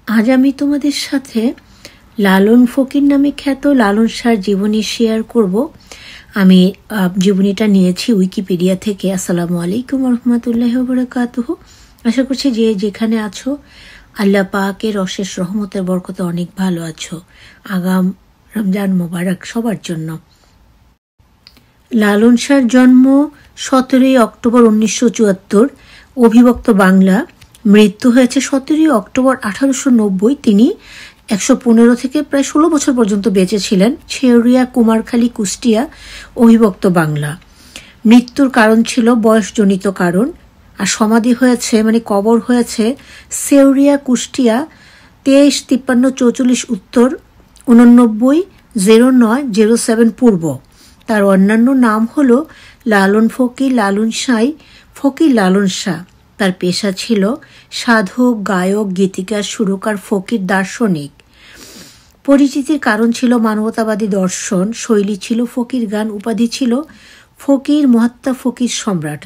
আজ আমি তোমাদের সাথে লালন ফকির নামে খ্যাত লালন শাহর জীবনী শেয়ার করব। আমি জীবনীটা নিয়েছি উইকিপিডিয়া থেকে। আসসালামু আলাইকুম রহমতুল্লাহ বরকাতুহ। আশা করছি যে যেখানে আছো আল্লাহ পাকের অশেষ রহমতের বরকতে অনেক ভালো আছো। আগাম রমজান মোবারক সবার জন্য। লালন শাহর জন্ম 17 অক্টোবর 1974, অবিভক্ত বাংলা। মৃত্যু হয়েছে 17 অক্টোবর 1890। তিনি 115 থেকে প্রায় 16 বছর পর্যন্ত বেঁচে ছিলেন। ছেউরিয়া, কুমারখালী, কুষ্টিয়া, অবিভক্ত বাংলা। মৃত্যুর কারণ ছিল বয়সজনিত কারণ। আর সমাধি হয়েছে কবর হয়েছে ছেউরিয়া, কুষ্টিয়া 23-53-44 উত্তর, 89-09-07 পূর্ব। তার অন্যান্য নাম হল লালন ফকির, লালন সাঁই, ফকির লালন শাহ। তার পেশা ছিল সাধক, গায়ক, গীতিকার, সুরকার, ফকির, দার্শনিক। পরিচিতির কারণ ছিল মানবতাবাদী দর্শন। শৈলী ছিল ফকির গান। উপাধি ছিল ফকির, মহাত্মা ফকির সম্রাট।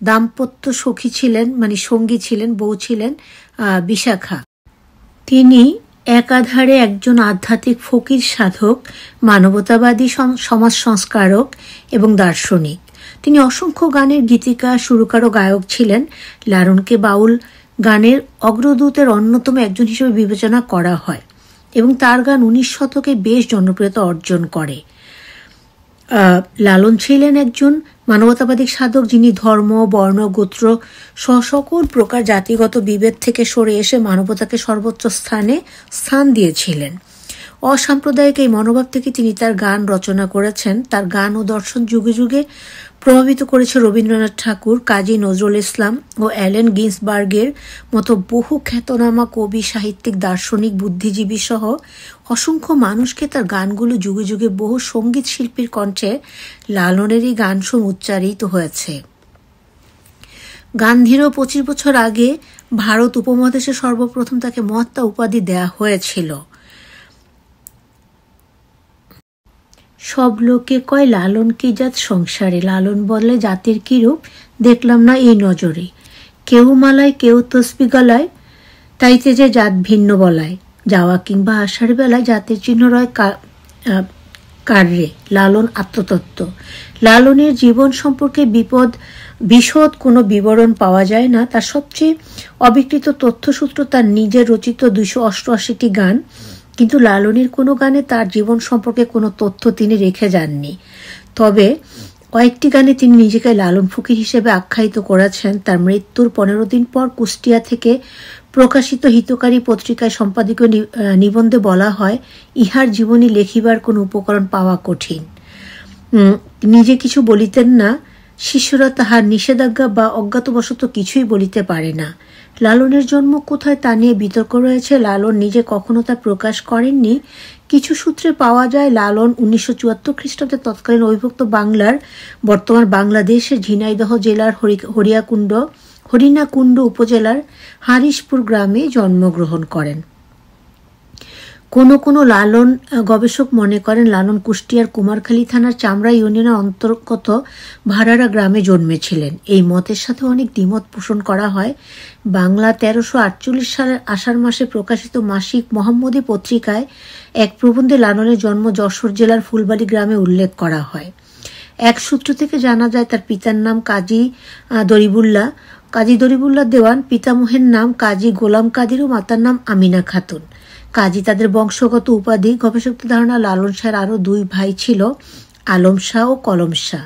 দাম্পত্য সখী ছিলেন, সঙ্গী ছিলেন, বউ ছিলেন বিশাখা। তিনি একাধারে একজন আধ্যাত্মিক ফকির, সাধক, মানবতাবাদী, সমাজ সংস্কারক এবং দার্শনিক। তিনি অসংখ্য গানের গীতিকার, সুরকার ও গায়ক ছিলেন। লালনকে বাউল গানের অগ্রদূতের অন্যতম একজন হিসেবে বিবেচনা করা হয় এবং তার গান 19 শতকে বেশ জনপ্রিয়তা অর্জন করে। লালন ছিলেন একজন মানবতাবাদী সাধক, যিনি ধর্ম, বর্ণ, গোত্র সহ সকল প্রকার জাতিগত বিভেদ থেকে সরে এসে মানবতাকে সর্বোচ্চ স্থান দিয়েছিলেন। অসাম্প্রদায়িক এই মনোভাব থেকে তিনি তার গান রচনা করেছেন। তার গান ও দর্শন যুগে যুগে প্রভাবিত করেছে রবীন্দ্রনাথ ঠাকুর, কাজী নজরুল ইসলাম ও অ্যালেন গিন্সবার্গের মতো বহু খ্যাতনামা কবি, সাহিত্যিক, দার্শনিক, বুদ্ধিজীবী সহ অসংখ্য মানুষকে। তার গানগুলো যুগে যুগে বহু সঙ্গীত শিল্পীর কণ্ঠে লালনেরই গানসমূহ উচ্চারিত হয়েছে। গান্ধীরও 25 বছর আগে ভারত উপমহাদেশে সর্বপ্রথম তাকে মহাত্মা উপাধি দেয়া হয়েছিল। সব লোকে কয় লালন কি জাত সংসারে, লালন বলে জাতির কি রূপ দেখলাম না এই নজরে। কেউ মালায়, কেউ তসবি গলায়, তাইতে যে জাত ভিন্ন বলায়। যাওয়া কিংবা আসার বেলায় জাতের চিহ্ন রয় কার্যে। লালন আত্মতত্ত্ব। লালনের জীবন সম্পর্কে বিশদ কোনো বিবরণ পাওয়া যায় না। তার সবচেয়ে অবিকৃত তথ্যসূত্র তার নিজের রচিত 288টি গান। কিন্তু লালনের কোনো গানে তার জীবন সম্পর্কে কোনো তথ্য তিনি রেখে যাননি। তবে কয়েকটি গানে তিনি নিজেকে লালন ফকির হিসেবে আখ্যায়িত করেছেন। তার মৃত্যুর 15 দিন পর কুষ্টিয়া থেকে প্রকাশিত হিতকারী পত্রিকায় সম্পাদকীয় নিবন্ধে বলা হয়, ইহার জীবনী লেখিবার কোনো উপকরণ পাওয়া কঠিন। নিজে কিছু বলিতেন না, শিষ্যরা তাহার নিষেধাজ্ঞা বা অজ্ঞাতবশত কিছুই বলিতে পারে না। লালনের জন্ম কোথায় তা নিয়ে বিতর্ক রয়েছে। লালন নিজে কখনো তা প্রকাশ করেননি। কিছু সূত্রে পাওয়া যায় লালন 1974 খ্রিস্টাব্দে তৎকালীন অবিভক্ত বাংলার, বর্তমান বাংলাদেশের ঝিনাইদহ জেলার হরিণাকুণ্ড উপজেলার হারিশপুর গ্রামে জন্মগ্রহণ করেন। কোনো লালন গবেষক মনে করেন লালন কুষ্টিয়ার কুমারখালী থানার চামড়া ইউনিয়নের অন্তর্গত ভাড়ারা গ্রামে জন্মেছিলেন। এই মতের সাথে অনেক দ্বিমত পোষণ করা হয়। বাংলা 1348 সালের আষাঢ় মাসে প্রকাশিত মাসিক মোহাম্মদী পত্রিকায় এক প্রবন্ধে লালনের জন্ম যশোর জেলার ফুলবাড়ি গ্রামে উল্লেখ করা হয়। এক সূত্র থেকে জানা যায় তার পিতার নাম কাজী দরিবুল্লাহ দেওয়ান, পিতামহের নাম কাজী গোলাম কাদির ও মাতার নাম আমিনা খাতুন। কাজী তাদের বংশগত উপাধি। গবেষকদের ধারণা লালন শাহর আরও 2 ভাই ছিল, আলম শাহ ও কলম শাহ।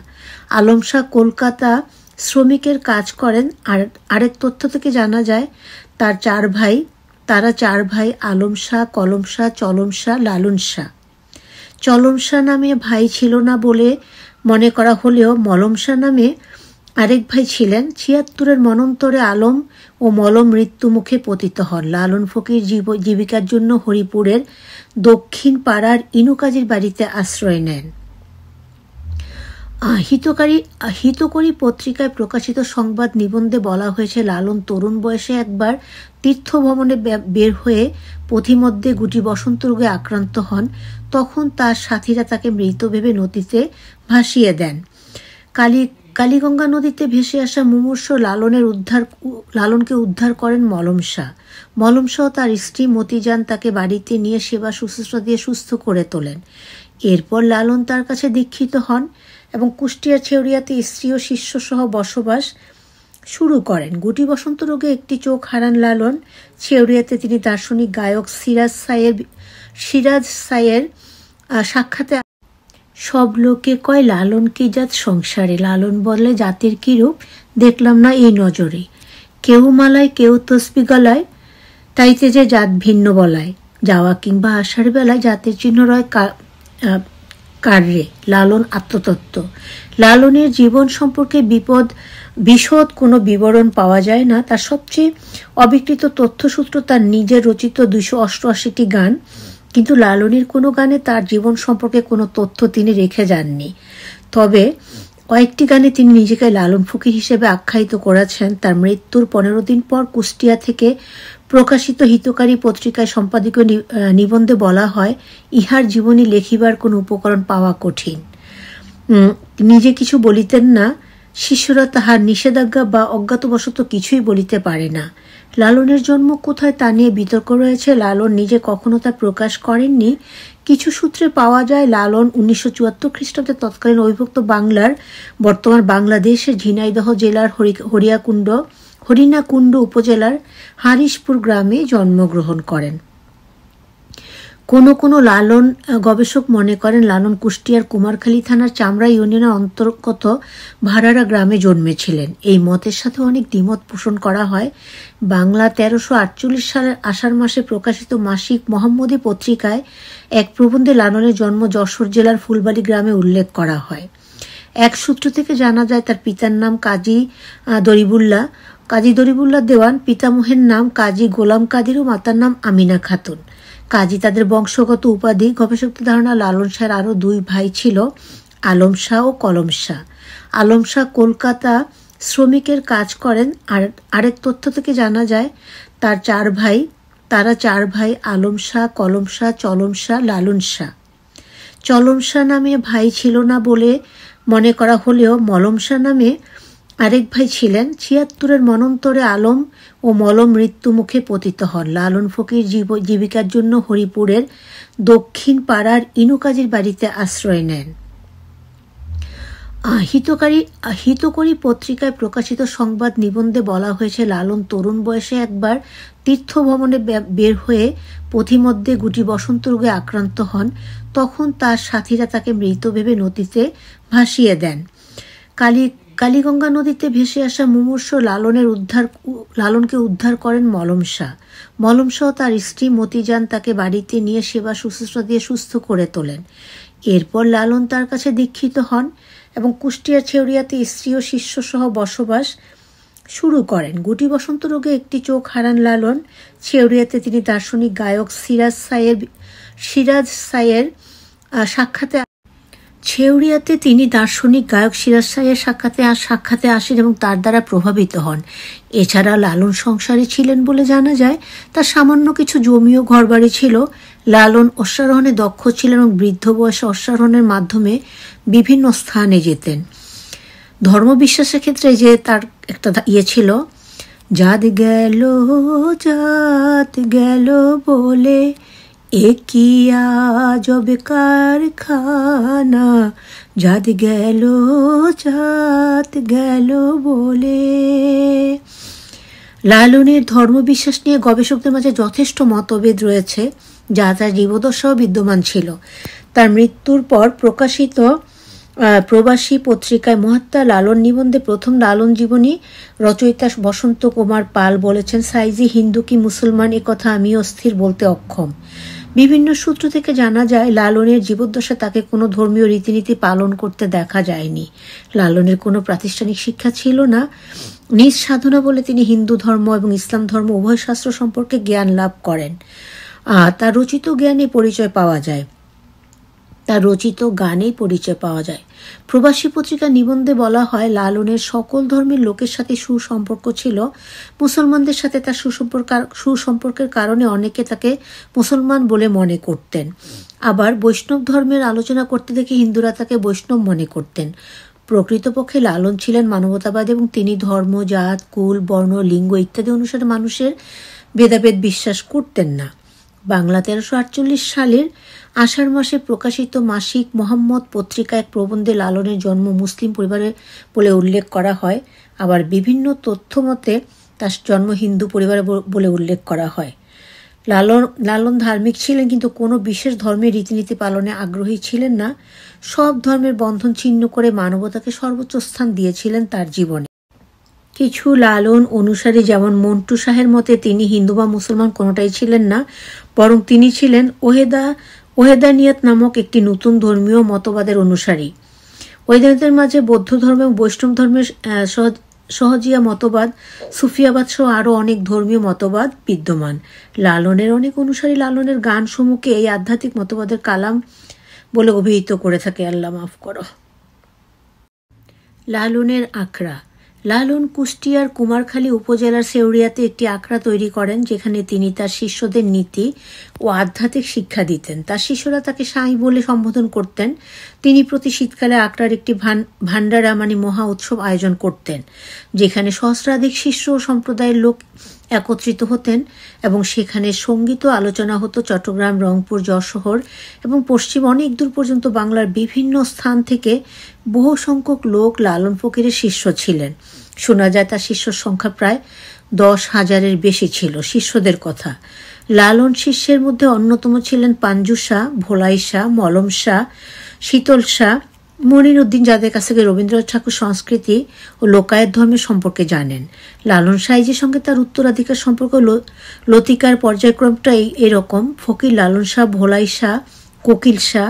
আলম শাহ কলকাতা শ্রমিকের কাজ করেন। আরেক তথ্য থেকে জানা যায় তারা 4 ভাই আলম শাহ, কলম শাহ, চলম শাহ, লালন শাহ। চলম শাহ নামে ভাই ছিল না বলে মনে করা হলেও মলম শাহ নামে আরেক ভাই ছিলেন। 76-এর মনন্তরে আলম ও মলম মৃত্যু মুখে পতিত হন। লালন ফকির জীবিকার জন্য হরিপুরের দক্ষিণ পাড়ার ইনুকাজীর বাড়িতে আশ্রয় নেন। হিতকরী পত্রিকায় প্রকাশিত সংবাদ নিবন্ধে বলা হয়েছে লালন তরুণ বয়সে একবার তীর্থ ভ্রমণে বের হয়ে পথিমধ্যে গুটি বসন্ত রোগে আক্রান্ত হন। তখন তার সাথীরা তাকে মৃত ভেবে নদীতে ভাসিয়ে দেন। কালীগঙ্গা নদীতে ভেসে আসা মুমূর্ষ লালনকে উদ্ধার করেন মলম শাহ। মলম শাহ তার স্ত্রী মতিজান তাকে বাড়িতে নিয়ে সেবা শুশ্রূষা দিয়ে সুস্থ করে তোলেন। এরপর লালন তার কাছে দীক্ষিত হন এবং কুষ্টিয়ার ছেউরিয়াতে স্ত্রী ও শিষ্য সহ বসবাস শুরু করেন। গুটি বসন্ত রোগে একটি চোখ হারান লালন। ছেউরিয়াতে তিনি দার্শনিক গায়ক সিরাজ সাইয়ের সাক্ষাতে সব লোকে কয় লালন কি জাত সংসারে, লালন বলে জাতির কি রূপ, দেখলাম না এই নজরে। কেউ মালায় কেউ তসবি গলায়, তাইতে যে জাত ভিন্ন বলায়, যাওয়া কিংবা আসার বেলায় জাতের চিহ্ন রয় কার্যে। লালন আত্মতত্ত্ব। লালনের জীবন সম্পর্কে বিশদ কোনো বিবরণ পাওয়া যায় না। তার সবচেয়ে অবিকৃত তথ্যসূত্র তার নিজের রচিত 288টি গান, কিন্তু লালনের কোনো গানে তার জীবন সম্পর্কে কোনো তথ্য তিনি রেখে যাননি। তবে কয়েকটি গানে তিনি নিজেকে লালন ফকির হিসেবে আখ্যায়িত করেছেন। তার মৃত্যুর 15 দিন পর কুষ্টিয়া থেকে প্রকাশিত হিতকারী পত্রিকায় সম্পাদকীয় নিবন্ধে বলা হয়, ইহার জীবনী লেখিবার কোনো উপকরণ পাওয়া কঠিন। নিজে কিছু বলিতেন না, শিষ্যরা তাহার নিষেধাজ্ঞা বা অজ্ঞাতবশত কিছুই বলিতে পারে না। লালনের জন্ম কোথায় তা নিয়ে বিতর্ক রয়েছে। লালন নিজে কখনো তা প্রকাশ করেননি। কিছু সূত্রে পাওয়া যায় লালন 1974 খ্রিস্টাব্দে তৎকালীন অবিভক্ত বাংলার, বর্তমান বাংলাদেশের ঝিনাইদহ জেলার হরিণাকুণ্ড উপজেলার হারিশপুর গ্রামে জন্মগ্রহণ করেন। কোনো লালন গবেষক মনে করেন লালন কুষ্টিয়ার কুমারখালী থানার চামড়া ইউনিয়নের অন্তর্গত ভাড়ারা গ্রামে জন্মেছিলেন। এই মতের সাথে অনেক দ্বিমত পোষণ করা হয়। বাংলা 1348 সালের আষাঢ় মাসে প্রকাশিত মাসিক মোহাম্মদী পত্রিকায় এক প্রবন্ধে লালনের জন্ম যশোর জেলার ফুলবাড়ি গ্রামে উল্লেখ করা হয়। এক সূত্র থেকে জানা যায় তার পিতার নাম কাজী দরিবুল্লাহ দেওয়ান, পিতামহের নাম কাজী গোলাম কাদির ও মাতার নাম আমিনা খাতুন। কাজী তাদের বংশগত উপাধি। গবেষকদের ধারণা লালন শাহর আরও 2 ভাই ছিল, আলম শাহ ও কলম শাহ। আলম শাহ কলকাতা শ্রমিকের কাজ করেন। আরেক তথ্য থেকে জানা যায় তারা 4 ভাই আলম শাহ, কলম শাহ, চলম শাহ, লালন শাহ। চলম শাহ নামে ভাই ছিল না বলে মনে করা হলেও মলম শাহ নামে আরেক ভাই ছিলেন। 76-এর মনন্তরে আলম ও মলম মৃত্যুমুখে পতিত হন। লালন ফকির জীবিকার জন্য হরিপুরের দক্ষিণ পাড়ার ইনুকাজীর বাড়িতে আশ্রয় নেন। হিতকরী পত্রিকায় প্রকাশিত সংবাদ নিবন্ধে বলা হয়েছে, লালন তরুণ বয়সে একবার তীর্থ ভ্রমণে বের হয়ে পথিমধ্যে গুটি বসন্ত রোগে আক্রান্ত হন। তখন তার সাথীরা তাকে মৃত ভেবে নদীতে ভাসিয়ে দেন। কালীগঙ্গা নদীতে ভেসে আসা মুমূর্ষ লালনকে উদ্ধার করেন মলম শাহ। মলম শাহ তার স্ত্রী মতিজান তাকে বাড়িতে নিয়ে সেবা শুশ্রূষা দিয়ে সুস্থ করে তোলেন। এরপর লালন তার কাছে দীক্ষিত হন এবং কুষ্টিয়ার ছেউরিয়াতে স্ত্রী ও শিষ্য সহ বসবাস শুরু করেন। গুটি বসন্ত রোগে একটি চোখ হারান লালন। ছেউরিয়াতে তিনি দার্শনিক গায়ক সিরাজ সাইয়ের সাক্ষাতে আসেন এবং তার দ্বারা প্রভাবিত হন। এছাড়া লালন সংসারী ছিলেন বলে জানা যায়। তার সামান্য কিছু জমি ও ঘরবাড়ি ছিল। লালন অশ্বারোহণে দক্ষ ছিলেন এবং বৃদ্ধ বয়সে অশ্বারোহণের মাধ্যমে বিভিন্ন স্থানে যেতেন। ধর্মবিশ্বাসের ক্ষেত্রে যে তার একটা ছিল, জাত গেল বলে একিয়া জবে কারখানা, জাত গেল বলে। লালনের ধর্মবিশ্বাস নিয়ে গবেষকদের মাঝে যথেষ্ট মতভেদ রয়েছে, যা তার জীবদ্দশাও বিদ্যমান ছিল। তার মৃত্যুর পর প্রকাশিত প্রবাসী পত্রিকায় মহাত্মা লালন নিবন্ধে প্রথম লালন জীবনী রচয়িতা বসন্ত কুমার পাল বলেছেন, সাইজি হিন্দু কি মুসলমান এ কথা আমি অস্থির বলতে অক্ষম। বিভিন্ন সূত্র থেকে জানা যায় লালনের জীবদ্দশা তাকে কোনো ধর্মীয় রীতিনীতি পালন করতে দেখা যায়নি। লালনের কোনো প্রাতিষ্ঠানিক শিক্ষা ছিল না। নিজ সাধনা বলে তিনি হিন্দু ধর্ম এবং ইসলাম ধর্ম উভয় শাস্ত্র সম্পর্কে জ্ঞান লাভ করেন। তার রচিত গানেই পরিচয় পাওয়া যায়। প্রবাসী পত্রিকার নিবন্ধে বলা হয়, লালনের সকল ধর্মের লোকের সাথে সুসম্পর্ক ছিল। মুসলমানদের সাথে তার সুসম্পর্কের কারণে অনেকে তাকে মুসলমান বলে মনে করতেন। আবার বৈষ্ণব ধর্মের আলোচনা করতে দেখে হিন্দুরা তাকে বৈষ্ণব মনে করতেন। প্রকৃতপক্ষে লালন ছিলেন মানবতাবাদী এবং তিনি ধর্ম, জাত, কুল, বর্ণ, লিঙ্গ ইত্যাদি অনুসারে মানুষের ভেদাভেদ বিশ্বাস করতেন না। বাংলা 1348 সালের আষাঢ় মাসে প্রকাশিত মাসিক মোহাম্মদ পত্রিকা এক প্রবন্ধে লালনের জন্ম মুসলিম পরিবারে বলে উল্লেখ করা হয়। আবার বিভিন্ন তথ্য মতে তার জন্ম হিন্দু পরিবারে বলে উল্লেখ করা হয়। লালন ধার্মিক ছিলেন, কিন্তু কোনো বিশেষ ধর্মের রীতিনীতি পালনে আগ্রহী ছিলেন না। সব ধর্মের বন্ধন ছিন্ন করে মানবতাকে সর্বোচ্চ স্থান দিয়েছিলেন তার জীবনে। কিছু লালন অনুসারী যেমন মন্টু শাহের মতে তিনি হিন্দু বা মুসলমান কোনোটাই ছিলেন না, বরং তিনি ছিলেন ওহেদানিয়ত নামক একটি নতুন ধর্মীয় মতবাদের অনুসারী। ওহেদানিয়তের মাঝে বৌদ্ধ ধর্ম এবং বৈষ্ণব ধর্মের সহজিয়া মতবাদ, সুফিয়াবাদ সহ আরও অনেক ধর্মীয় মতবাদ বিদ্যমান। লালনের অনেক অনুসারী লালনের গানসমূহকে এই আধ্যাত্মিক মতবাদের কালাম বলে অভিহিত করে থাকে। আল্লাহ মাফ করো। লালনের আখড়া। লালন কুষ্টিয়ার কুমারখালী উপজেলার সেউরিয়াতে একটি আখড়া তৈরি করেন, যেখানে তিনি তার শিষ্যদের নীতি ও আধ্যাত্মিক শিক্ষা দিতেন। তার শিষ্যরা তাকে সাঁই বলে সম্বোধন করতেন। তিনি প্রতি শীতকালে আখড়ার একটি ভান্ডারা মহা উৎসব আয়োজন করতেন, যেখানে সহস্রাধিক শিষ্য ও সম্প্রদায়ের লোক একত্রিত হতেন এবং সেখানে সঙ্গীত আলোচনা হতো। চট্টগ্রাম, রংপুর, যশোর এবং পশ্চিম অনেক দূর পর্যন্ত বাংলার বিভিন্ন স্থান থেকে বহু সংখ্যক লোক লালন ফকিরের শিষ্য ছিলেন। শোনা যায় তার শিষ্যর সংখ্যা প্রায় 10,000-এর বেশি ছিল। শিষ্যদের কথা, লালন শিষ্যের মধ্যে অন্যতম ছিলেন পাঞ্জু শাহ, ভোলাই শাহ, মলম শাহ, শীতল শাহ, মনির উদ্দিন, যাদের কাছ থেকে রবীন্দ্রনাথ ঠাকুর সংস্কৃতি ও লোকায়ত ধর্মের সম্পর্কে জানেন। লালন সাইজের সঙ্গে তার উত্তরাধিকার সম্পর্ক লতিকার পর্যায়ক্রমটা এরকম: ফকির লালন শাহ, ভোলাই শাহ, কোকিল শাহ,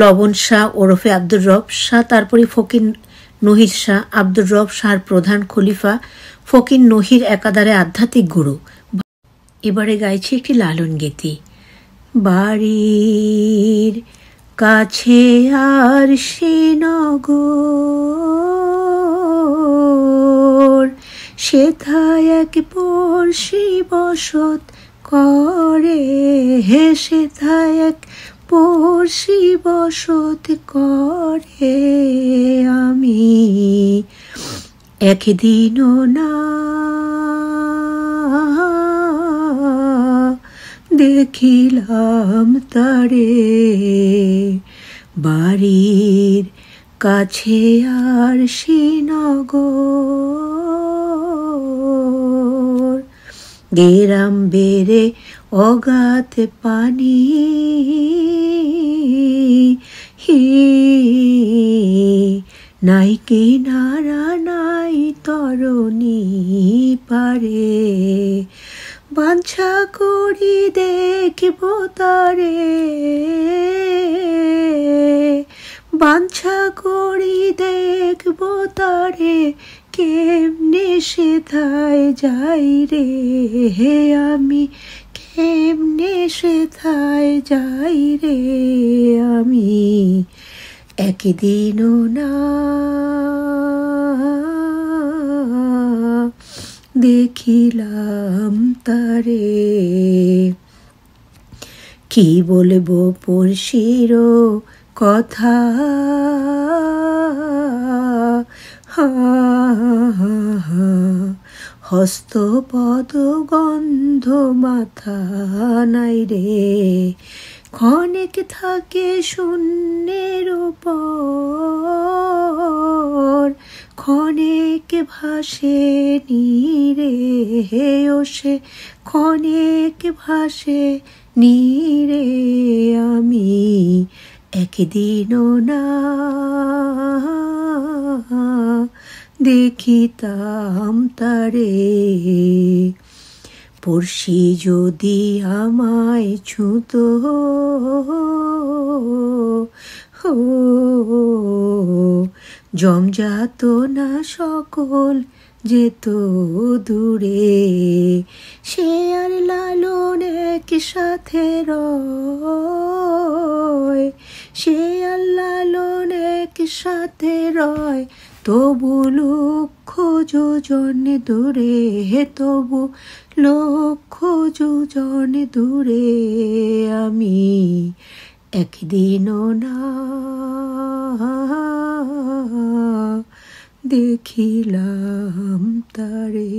লবণ শাহ ওরফে আব্দুর রব শাহ, তারপরে ফকির নহির শাহ। আব্দুর রব শাহর প্রধান খলিফা, ফকির নহির একাধারে আধ্যাত্মিক গুরু। এবারে গাইছি একটি লালন গীতি। বাড়ির কাছে আর শ্রীনগর, সেথায় এক পড়শি বসত করে, হে সেথায় এক পড়শি বসত করে। আমি একদিনও না দেখিলাম তারে, বাড়ির কাছে আর শ্রীনগর। গেরাম বেড়ে অগাধ পানি, নাই কিনারা নাই তরণী পারে, বাঞ্ছা করি দেখব তারে, বাঞ্ছা করি দেখব তারে, কেমনে সেথায় যাই রে, হে আমি কেমনে সেথায় যাই রে, আমি একদিনও না দেখিলাম তারে। কি বলবো পড়শির কথা, হস্তপদ গন্ধ মাথা নাই রে, ক্ষণিক থাকে শূন্যের উপর, ক্ষণিক ভাসে নীরে, হে ও সে ক্ষণিক ভাসে নীরে, আমি একদিনও না দেখিতাম তারে। পড়শি যদি আমায় ছুঁত, জমজাত না সকল যেত দূরে, সে আর লালন এক সাথে রয়, সে আর লালন এক সাথে রয়, তবু লক্ষ যোজন দূরে, তবু লক্ষ যোজন দূরে, আমি একদিনও না দেখিলাম তারে।